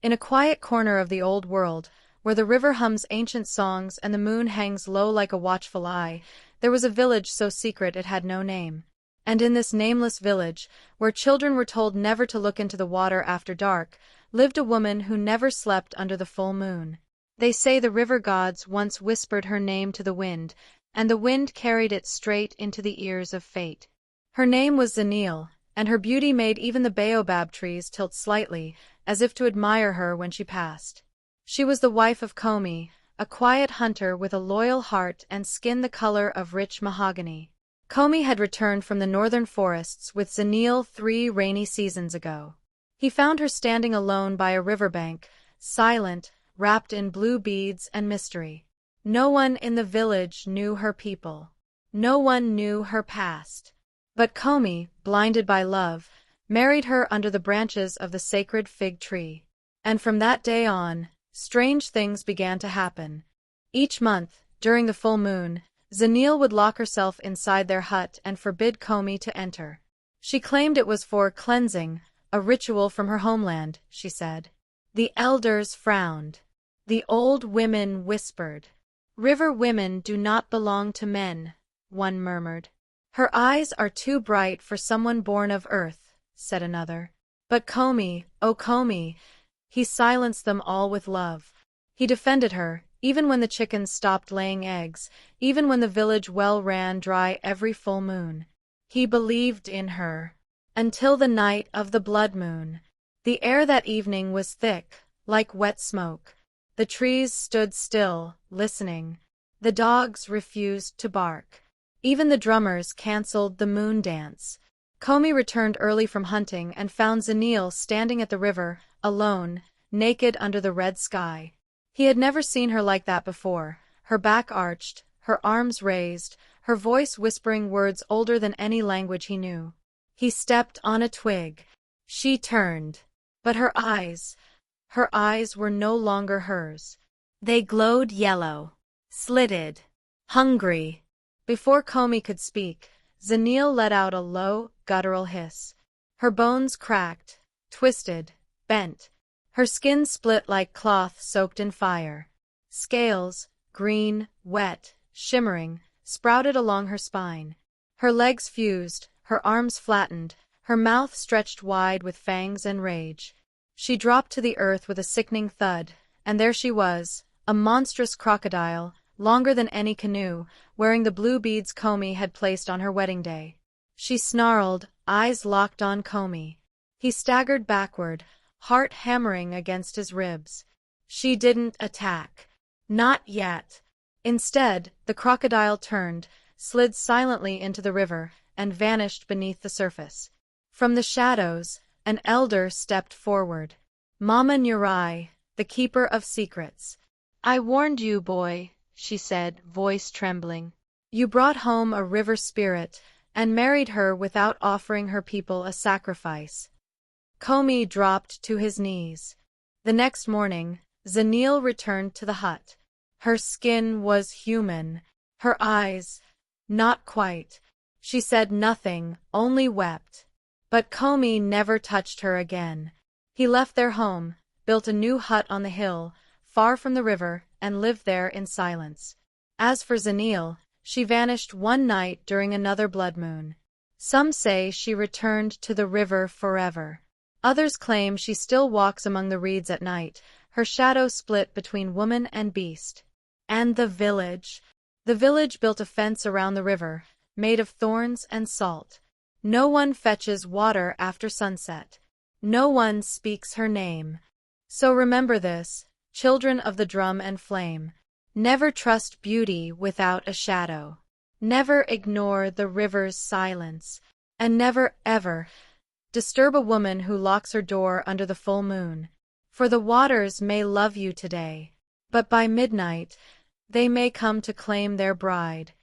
In a quiet corner of the old world, where the river hums ancient songs and the moon hangs low like a watchful eye, there was a village so secret it had no name. And in this nameless village, where children were told never to look into the water after dark, lived a woman who never slept under the full moon. They say the river gods once whispered her name to the wind, and the wind carried it straight into the ears of fate. Her name was Zanele, and her beauty made even the baobab trees tilt slightly, as if to admire her when she passed. She was the wife of Komi, a quiet hunter with a loyal heart and skin the color of rich mahogany. Komi had returned from the northern forests with Zanele 3 rainy seasons ago. He found her standing alone by a riverbank, silent, wrapped in blue beads and mystery. No one in the village knew her people. No one knew her past. But Komi, blinded by love, married her under the branches of the sacred fig tree. And from that day on, strange things began to happen. Each month, during the full moon, Zanele would lock herself inside their hut and forbid Komi to enter. She claimed it was for cleansing, a ritual from her homeland, she said. The elders frowned. The old women whispered. River women do not belong to men, one murmured. Her eyes are too bright for someone born of earth, said another. But Komi, oh Komi, he silenced them all with love. He defended her, even when the chickens stopped laying eggs, even when the village well ran dry every full moon. He believed in her. Until the night of the blood moon. The air that evening was thick, like wet smoke. The trees stood still, listening. The dogs refused to bark. Even the drummers cancelled the moon dance. Komi returned early from hunting and found Zanele standing at the river, alone, naked under the red sky. He had never seen her like that before, her back arched, her arms raised, her voice whispering words older than any language he knew. He stepped on a twig. She turned. But her eyes were no longer hers. They glowed yellow, slitted, hungry. Before Komi could speak, Zanele let out a low, guttural hiss. Her bones cracked, twisted, bent. Her skin split like cloth soaked in fire. Scales, green, wet, shimmering, sprouted along her spine. Her legs fused, her arms flattened, her mouth stretched wide with fangs and rage. She dropped to the earth with a sickening thud, and there she was, a monstrous crocodile, longer than any canoe, wearing the blue beads Komi had placed on her wedding day. She snarled, eyes locked on Komi. He staggered backward, heart hammering against his ribs. She didn't attack. Not yet. Instead, the crocodile turned, slid silently into the river, and vanished beneath the surface. From the shadows, an elder stepped forward. Mama Nurai, the keeper of secrets. I warned you, boy, she said, voice trembling. You brought home a river spirit, and married her without offering her people a sacrifice. Komi dropped to his knees. The next morning, Zanele returned to the hut. Her skin was human. Her eyes, not quite. She said nothing, only wept. But Komi never touched her again. He left their home, built a new hut on the hill, far from the river, and lived there in silence. As for Zanele, she vanished one night during another blood moon. Some say she returned to the river forever. Others claim she still walks among the reeds at night, her shadow split between woman and beast. And the village. The village built a fence around the river, made of thorns and salt. No one fetches water after sunset. No one speaks her name. So remember this, children of the drum and flame. Never trust beauty without a shadow. Never ignore the river's silence. And never, ever, disturb a woman who locks her door under the full moon. For the waters may love you today, but by midnight, they may come to claim their bride.